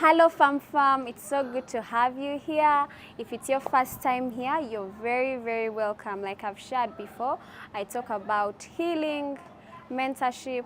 Hello F.I.R.M, it's so good to have you here. If it's your first time here, you're very, very welcome. Like I've shared before, I talk about healing, mentorship,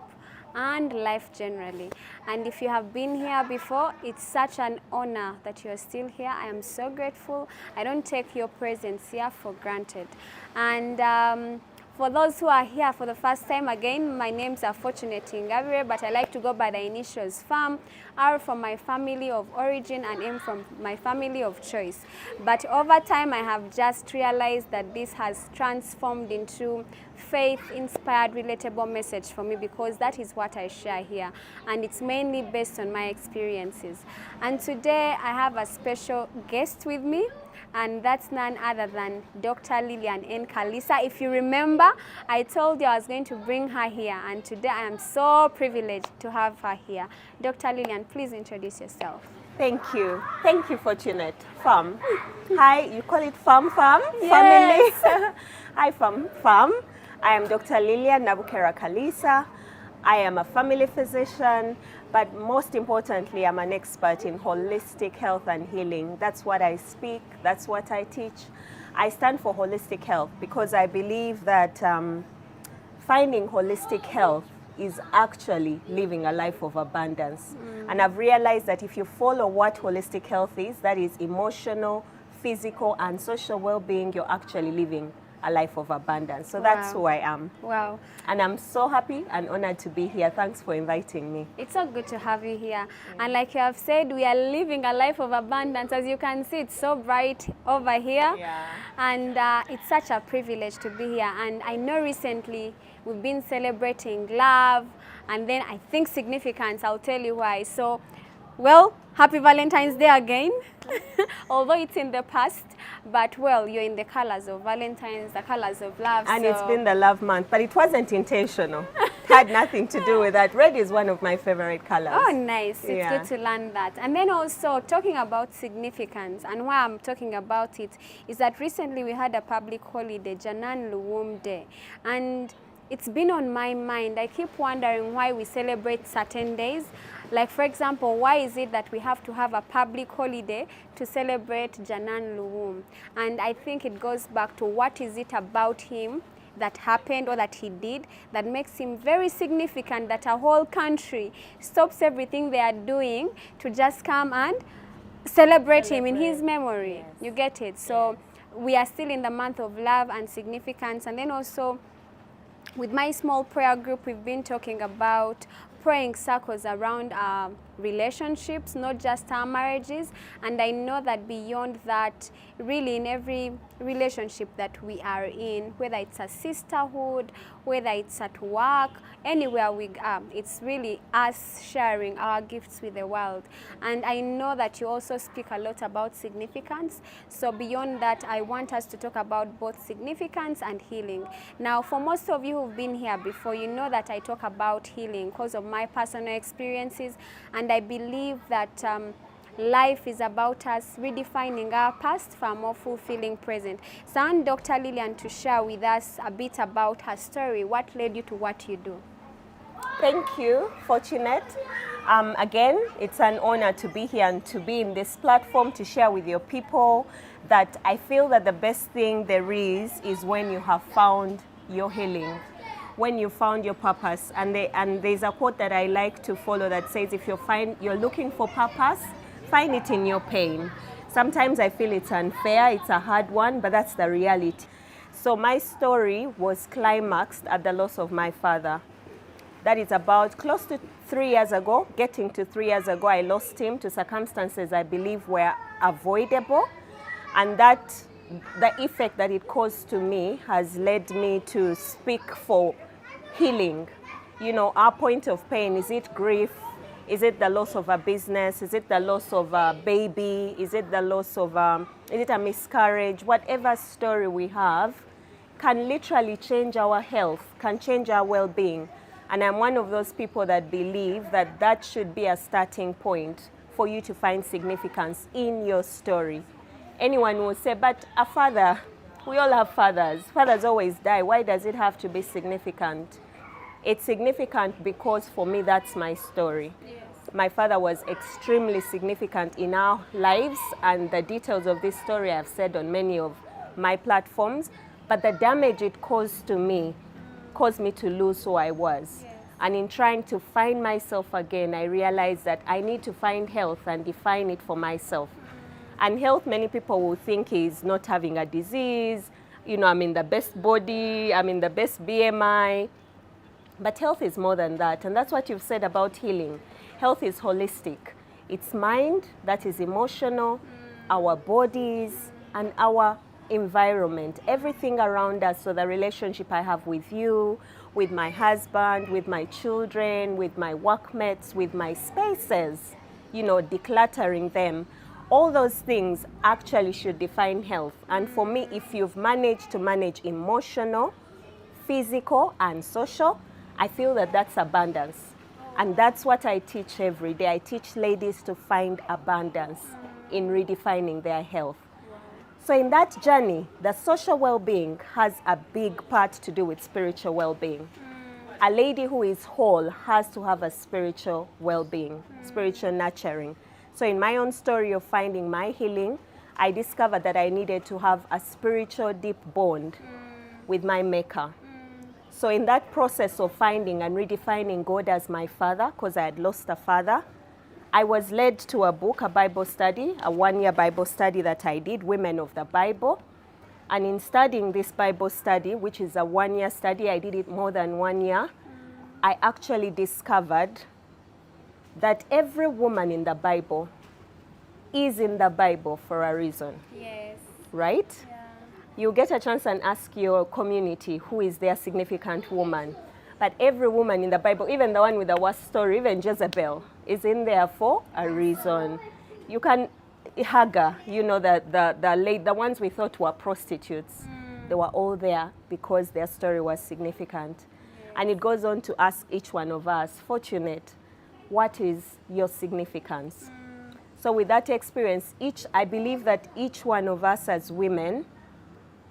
and life generally. And if you have been here before, it's such an honor that you're still here. I am so grateful. I don't take your presence here for granted. And for those who are here for the first time, again, my name's Fortunate Ingabire, but I like to go by the initials F.I.R.M, R from my family of origin and M from my family of choice. But over time, I have just realized that this has transformed into faith-inspired, relatable message for me, because that is what I share here. And it's mainly based on my experiences. And today, I have a special guest with me. And that's none other than Dr. Lillian N. Kalisa. If you remember, I told you I was going to bring her here, and today I am so privileged to have her here. Dr. Lillian, please introduce yourself. Thank you. Thank you, Fortunate. F.I.R.M. Hi, you call it F.I.R.M, F.I.R.M? Yes. Family? Hi, F.I.R.M. I am Dr. Lillian Nabukera Kalisa. I am a family physician, but most importantly, I'm an expert in holistic health and healing. That's what I speak, that's what I teach. I stand for holistic health because I believe that finding holistic health is actually living a life of abundance. And I've realized that if you follow what holistic health is, that is emotional, physical, and social well-being, you're actually living a life of abundance. So that's who I am. Wow. And I'm so happy and honored to be here. Thanks for inviting me. It's so good to have you here. And like you have said, we are living a life of abundance. As you can see, it's so bright over here. Yeah. And it's such a privilege to be here. And I know recently we've been celebrating love, and then I think significance. I'll tell you why. So, well, happy Valentine's Day again. Although it's in the past, but well, you're in the colors of Valentine's, the colors of love. And so it's been the love month, but it wasn't intentional. It had nothing to do with that. Red is one of my favorite colors. Oh, nice. It's Yeah. good to learn that. And then also talking about significance, and why I'm talking about it is that recently we had a public holiday, Janan Luwum Day, and it's been on my mind. I keep wondering why we celebrate certain days. Like, for example, why is it that we have to have a public holiday to celebrate Janan Luwum? And I think it goes back to what is it about him that happened or that he did that makes him very significant, that a whole country stops everything they are doing to just come and celebrate him in his memory. Yes. You get it? So we are still in the month of love and significance. And then also, with my small prayer group, we've been talking about praying circles around our relationships, not just our marriages. And I know that beyond that, really in every relationship that we are in, whether it's a sisterhood, whether it's at work, anywhere we are, it's really us sharing our gifts with the world. And I know that you also speak a lot about significance. So beyond that, I want us to talk about both significance and healing. Now, for most of you who've been here before, you know that I talk about healing because of my personal experiences. And I believe that life is about us redefining our past for a more fulfilling present. So I want Dr. Lillian to share with us a bit about her story. What led you to what you do? Thank you, Fortunate. Again, it's an honor to be here and to be in this platform to share with your people that I feel that the best thing there is when you have found your healing, when you found your purpose. And there's a quote that I like to follow that says, if you're looking for purpose, find it in your pain. Sometimes I feel it's unfair, it's a hard one, but that's the reality. So my story was climaxed at the loss of my father. That is about close to 3 years ago. Getting to 3 years ago, I lost him to circumstances I believe were avoidable. And that the effect that it caused to me has led me to speak for healing. You know, our point of pain, is it grief? Is it the loss of a business? Is it the loss of a baby? Is it the loss of, is it a miscarriage? Whatever story we have can literally change our health, can change our well-being. And I'm one of those people that believe that that should be a starting point for you to find significance in your story. Anyone will say, but a father, we all have fathers. Fathers always die. Why does it have to be significant? It's significant because for me, that's my story. Yes. My father was extremely significant in our lives, and the details of this story I've said on many of my platforms. But the damage it caused to me caused me to lose who I was. Yes. And in trying to find myself again, I realized that I need to find health and define it for myself. And health, many people will think, is not having a disease. You know, I'm in the best body, I'm in the best BMI. But health is more than that. And that's what you've said about healing. Health is holistic. It's mind, that is emotional, our bodies, and our environment, everything around us. So the relationship I have with you, with my husband, with my children, with my workmates, with my spaces, you know, decluttering them. All those things actually should define health. And for me, if you've managed to manage emotional, physical, and social, I feel that that's abundance. And that's what I teach every day. I teach ladies to find abundance in redefining their health. So in that journey, the social well-being has a big part to do with spiritual well-being. A lady who is whole has to have a spiritual well-being, spiritual nurturing. So in my own story of finding my healing, I discovered that I needed to have a spiritual deep bond with my maker. So in that process of finding and redefining God as my father, because I had lost a father, I was led to a book, a Bible study, a one-year Bible study that I did, Women of the Bible. And in studying this Bible study, which is a one-year study, I did it more than 1 year, I actually discovered that every woman in the Bible is in the Bible for a reason. Yes. Right? Yeah. You get a chance and ask your community who is their significant woman. But every woman in the Bible, even the one with the worst story, even Jezebel, is in there for a reason. You can, Hagar, you know, the ones we thought were prostitutes, they were all there because their story was significant. Yes. And it goes on to ask each one of us, Fortunate, what is your significance? So with that experience, I believe that each one of us as women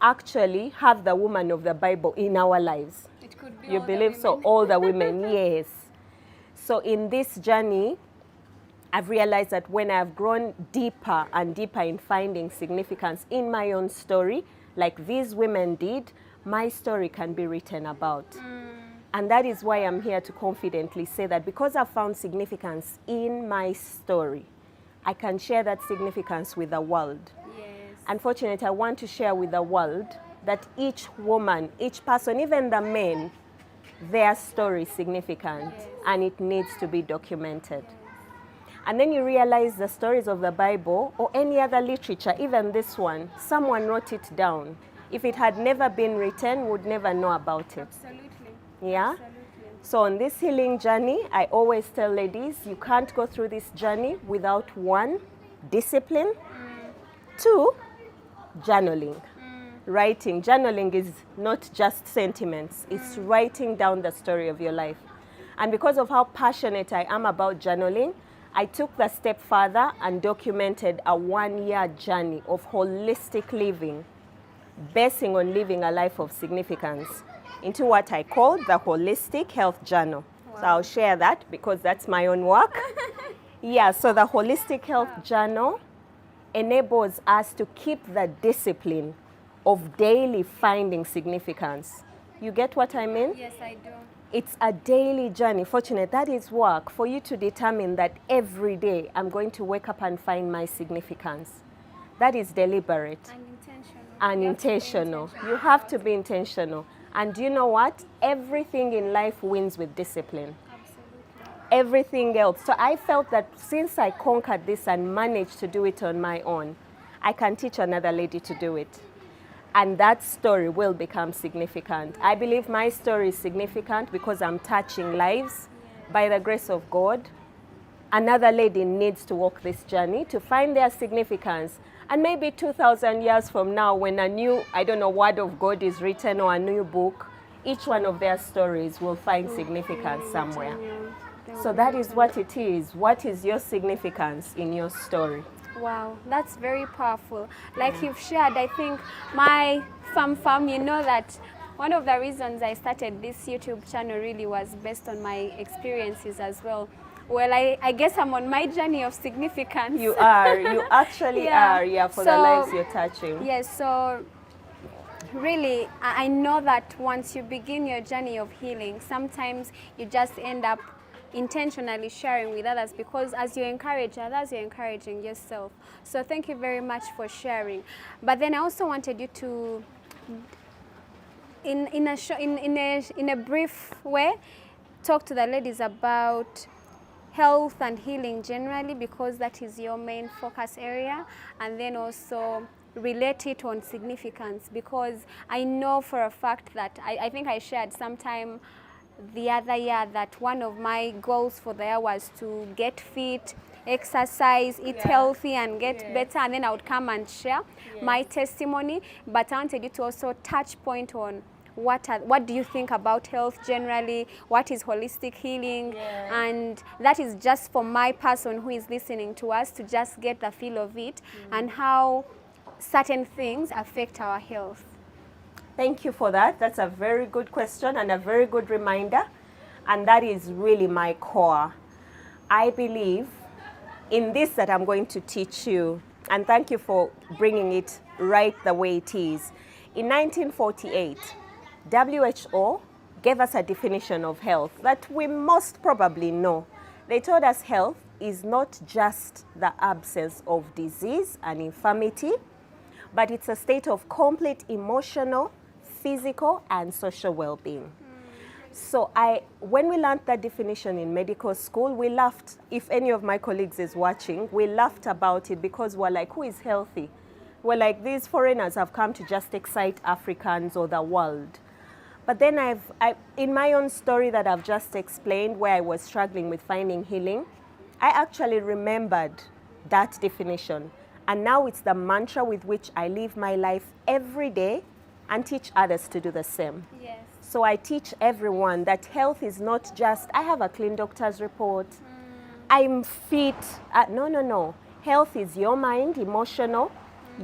actually have the woman of the Bible in our lives. It could be You all believe the so? women. All the women, yes. So in this journey, I've realized that when I've grown deeper and deeper in finding significance in my own story, like these women did, my story can be written about. And that is why I'm here to confidently say that because I've found significance in my story, I can share that significance with the world. Yes. Unfortunately, I want to share with the world that each woman, each person, even the men, their story is significant. Yes. And it needs to be documented. Yes. And then you realize the stories of the Bible or any other literature, even this one, someone wrote it down. If it had never been written, we would never know about it. Absolutely. Yeah? Absolutely. So on this healing journey, I always tell ladies, you can't go through this journey without 1, discipline, 2, journaling. Writing. Journaling is not just sentiments. It's writing down the story of your life. And because of how passionate I am about journaling, I took the step further and documented a 1-year journey of holistic living, basing on living a life of significance, into what I call the Holistic Health Journal. Wow. So I'll share that because that's my own work. Yeah, so the Holistic Health Journal enables us to keep the discipline of daily finding significance. You get what I mean? Yes, I do. It's a daily journey. Fortunate, that is work for you to determine that every day I'm going to wake up and find my significance. That is deliberate. And intentional. You have to be intentional. And you know what? Everything in life wins with discipline. Absolutely. Everything else. So I felt that since I conquered this and managed to do it on my own, I can teach another lady to do it. And that story will become significant. I believe my story is significant because I'm touching lives by the grace of God. Another lady needs to walk this journey to find their significance. And maybe 2,000 years from now, when a new, word of God is written or a new book, each one of their stories will find significance somewhere. So that is what it is. What is your significance in your story? Wow, that's very powerful. Like you've shared, I think my fam, you know that one of the reasons I started this YouTube channel really was based on my experiences as well. Well, I guess I'm on my journey of significance. You are. You actually Yeah. are. Yeah, for the lives you're touching. Yes, so really, I know that once you begin your journey of healing, sometimes you just end up intentionally sharing with others, because as you encourage others, you're encouraging yourself. So thank you very much for sharing. But then I also wanted you to, in a brief way, talk to the ladies about health and healing generally, because that is your main focus area, and then also relate it on significance, because I know for a fact that I think I shared sometime the other year that one of my goals for the year was to get fit, exercise, eat healthy, and get better, and then I would come and share my testimony. But I wanted you to also touch point on what do you think about health generally, what is holistic healing, and that is just for my person who is listening to us to just get the feel of it, and how certain things affect our health. Thank you for that. That's a very good question and a very good reminder. And that is really my core. I believe in this that I'm going to teach you. And thank you for bringing it right the way it is. In 1948, WHO gave us a definition of health that we most probably know. They told us health is not just the absence of disease and infirmity, but it's a state of complete emotional, physical, and social well-being. So when we learned that definition in medical school, we laughed. If any of my colleagues is watching, we laughed about it, because we're like, who is healthy? We're like, these foreigners have come to just excite Africans or the world. But then in my own story that I've just explained, where I was struggling with finding healing, I actually remembered that definition. And now it's the mantra with which I live my life every day and teach others to do the same. Yes. So I teach everyone that health is not just, I have a clean doctor's report, I'm fit. No. Health is your mind, emotional,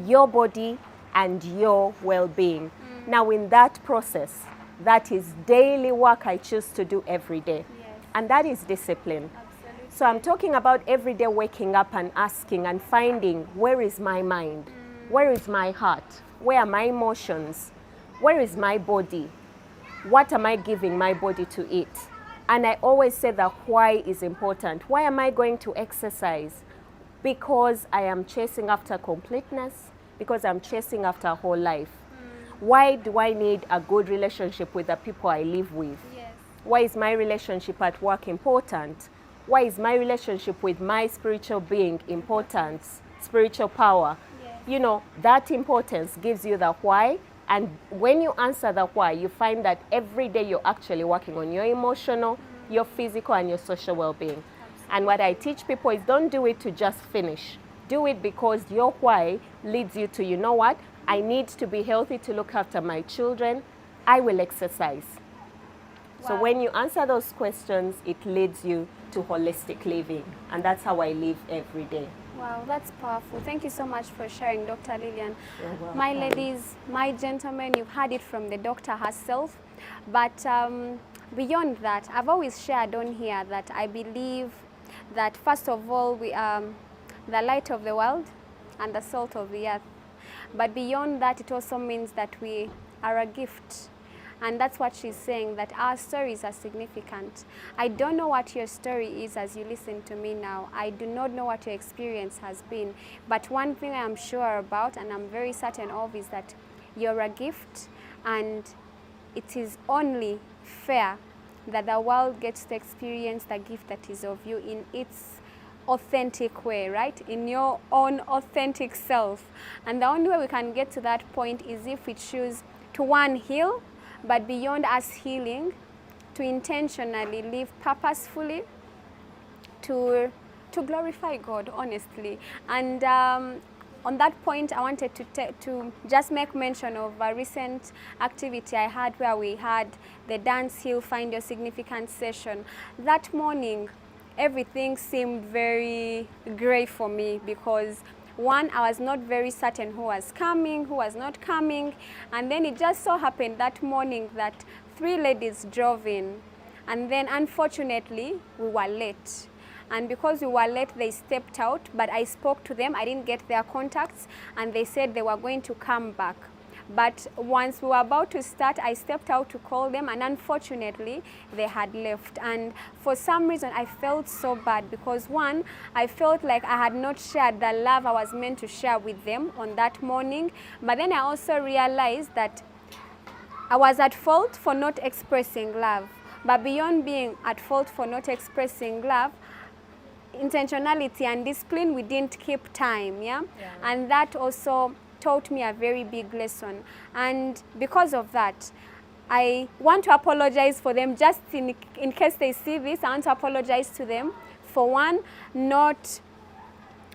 your body, and your well-being. Now in that process, that is daily work I choose to do every day. Yes. And that is discipline. Absolutely. So I'm talking about every day waking up and asking and finding, where is my mind? Where is my heart? Where are my emotions? Where is my body? What am I giving my body to eat? And I always say that why is important. Why am I going to exercise? Because I am chasing after completeness, because I'm chasing after a whole life. Why do I need a good relationship with the people I live with? Yes. Why is my relationship at work important? Why is my relationship with my spiritual being important? Spiritual power. Yes. You know, that importance gives you the why. And when you answer the why, you find that every day you're actually working on your emotional, your physical, and your social well-being. And what I teach people is, don't do it to just finish. Do it because your why leads you to, you know what? I need to be healthy to look after my children. I will exercise. So when you answer those questions, it leads you to holistic living. And that's how I live every day. Wow, that's powerful. Thank you so much for sharing, Dr. Lillian. You're welcome. My ladies, my gentlemen, you've heard it from the doctor herself. But beyond that, I've always shared on here that I believe that, first of all, we are the light of the world and the salt of the earth. But beyond that, it also means that we are a gift. And that's what she's saying, that our stories are significant. I don't know what your story is as you listen to me now. I do not know what your experience has been. But one thing I'm sure about, and I'm very certain of, is that you're a gift, and it is only fair that the world gets to experience the gift that is of you in its authentic way, right? In your own authentic self. And the only way we can get to that point is if we choose to, one, heal, but beyond us healing, to intentionally live purposefully, to glorify God, honestly. And on that point, I wanted to just make mention of a recent activity I had, where we had the Dance Heal Find Your Significant session. That morning, everything seemed very grey for me, because one, I was not very certain who was coming, who was not coming. And then it just so happened that morning that 3 ladies drove in. And then unfortunately, we were late. and because we were late, they stepped out, but I spoke to them. I didn't get their contacts, and they said they were going to come back. But once we were about to start, I stepped out to call them, and unfortunately, they had left. And for some reason, I felt so bad because, one, I felt like I had not shared the love I was meant to share with them on that morning. But then I also realized that I was at fault for not expressing love. But beyond being at fault for not expressing love, intentionality and discipline, we didn't keep time, and that also taught me a very big lesson. And because of that, I want to apologize for them. Just in case they see this, I want to apologize to them for, one, not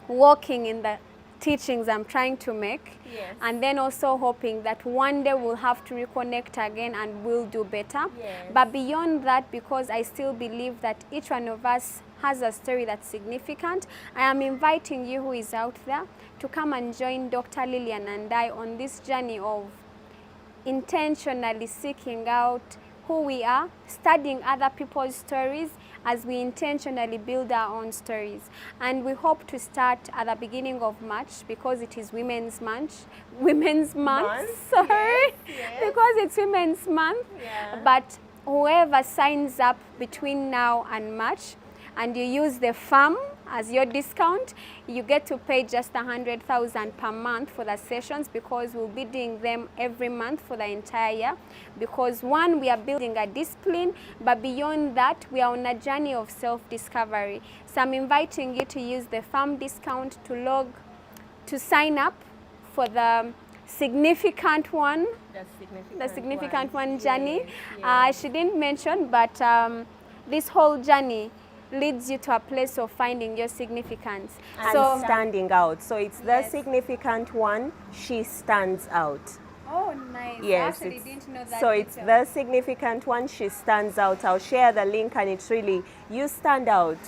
walking in the teachings I'm trying to make, and then also hoping that one day we'll have to reconnect again and we'll do better. But beyond that, because I still believe that each one of us has a story that's significant, I am inviting you who is out there to come and join Dr. Lillian and I on this journey of intentionally seeking out who we are, studying other people's stories as we intentionally build our own stories. And we hope to start at the beginning of March because it is Women's Month. Sorry, because it's Women's Month. But whoever signs up between now and March and you use the F.I.R.M as your discount, you get to pay just 100,000 per month for the sessions, because we'll be doing them every month for the entire year. Because, one, we are building a discipline, but beyond that, we are on a journey of self-discovery. So I'm inviting you to use the F.I.R.M discount to sign up for the significant one, the significant one journey. She didn't mention, but this whole journey leads you to a place of finding your significance. And so standing out. So it's the significant one, she stands out. Oh, nice. Yes, I actually didn't know that. So it's the significant one, she stands out. I'll share the link, and it's really, you stand out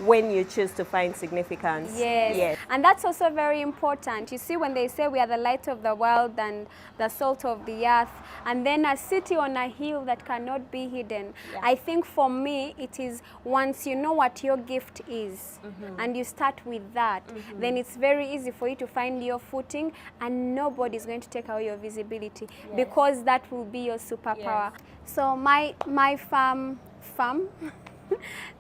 when you choose to find significance. Yes. And that's also very important. You see, when they say we are the light of the world and the salt of the earth, and then a city on a hill that cannot be hidden. I think for me, it is once you know what your gift is, and you start with that, then it's very easy for you to find your footing, and nobody's going to take away your visibility, because that will be your superpower. So my F.I.R.M,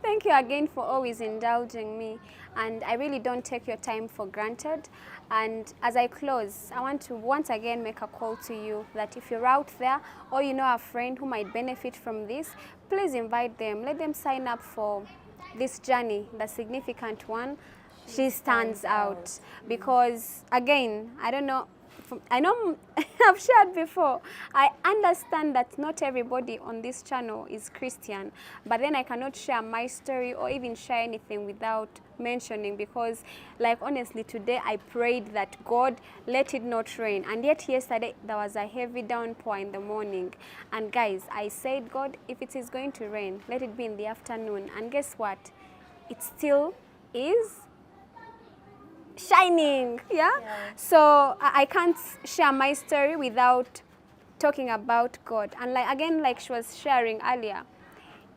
thank you again for always indulging me, and I really don't take your time for granted. And as I close, I want to once again make a call to you that if you're out there or you know a friend who might benefit from this, please invite them. Let them sign up for this journey, the significant one. She stands out. Because, again, I know I've shared before, I understand that not everybody on this channel is Christian, but then I cannot share my story or even share anything without mentioning, because, like, honestly, today I prayed that God, let it not rain, and yet yesterday there was a heavy downpour in the morning. And guys, I said, God, if it is going to rain, let it be in the afternoon. And guess what? It still is shining. So I can't share my story without talking about God. And like she was sharing earlier,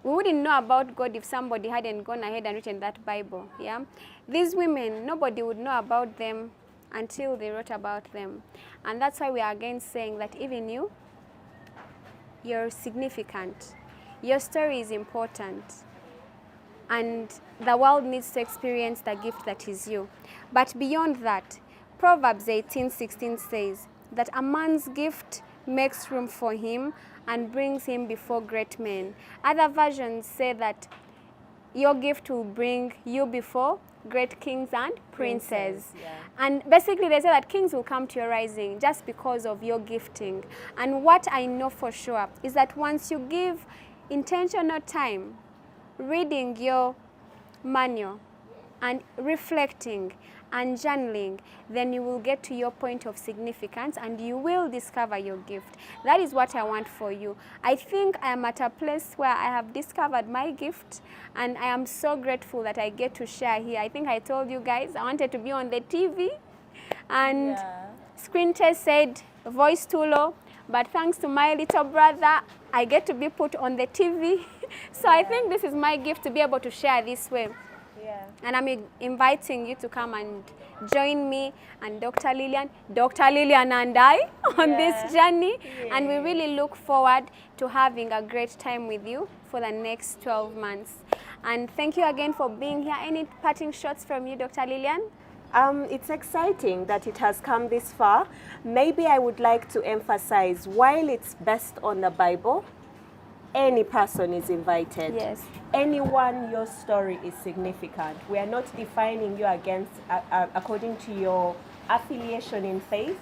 we wouldn't know about God if somebody hadn't gone ahead and written that Bible. These women, nobody would know about them until they wrote about them. And that's why we are again saying that even you're significant. Your story is important. And the world needs to experience the gift that is you. But beyond that, Proverbs 18:16 says that a man's gift makes room for him and brings him before great men. Other versions say that your gift will bring you before great kings and princes. And basically they say that kings will come to your rising just because of your gifting. And what I know for sure is that once you give intentional time reading your manual and reflecting and journaling, then you will get to your point of significance and you will discover your gift. That is what I want for you. I think I am at a place where I have discovered my gift, and I am so grateful that I get to share here. I think I told you guys I wanted to be on the TV, and screen test said voice too low, but thanks to my little brother, I get to be put on the TV. So I think this is my gift, to be able to share this way. Yeah. And I'm inviting you to come and join me and Dr. Lillian and I on this journey. And we really look forward to having a great time with you for the next 12 months. And thank you again for being here. Any parting shots from you, Dr. Lillian? It's exciting that it has come this far. Maybe I would like to emphasize, while it's based on the Bible, any person is invited. Yes. Anyone, your story is significant. We are not defining you against according to your affiliation in faith,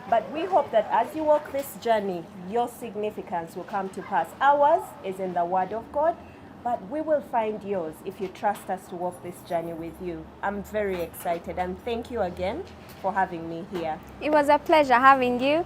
but we hope that as you walk this journey, your significance will come to pass. Ours is in the Word of God, but we will find yours if you trust us to walk this journey with you. I'm very excited, and thank you again for having me here. It was a pleasure having you.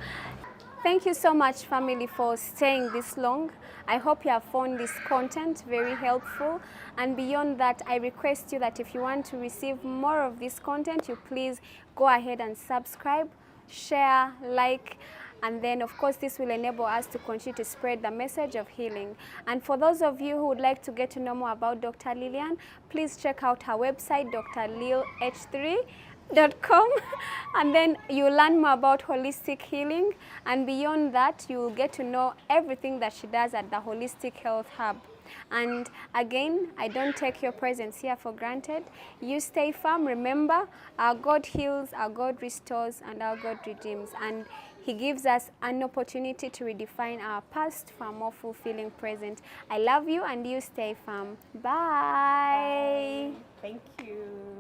Thank you so much, family, for staying this long. I hope you have found this content very helpful. And beyond that, I request you that if you want to receive more of this content, you please go ahead and subscribe, share, like, and then of course this will enable us to continue to spread the message of healing. And for those of you who would like to get to know more about Dr. Lillian, please check out her website, drlilh3.com, and then you'll learn more about holistic healing, and beyond that you will get to know everything that she does at the Holistic Health Hub. And again, I don't take your presence here for granted. You stay firm. Remember, our God heals, our God restores, and our God redeems. And He gives us an opportunity to redefine our past for a more fulfilling present. I love you, and you stay firm. Bye. Thank you.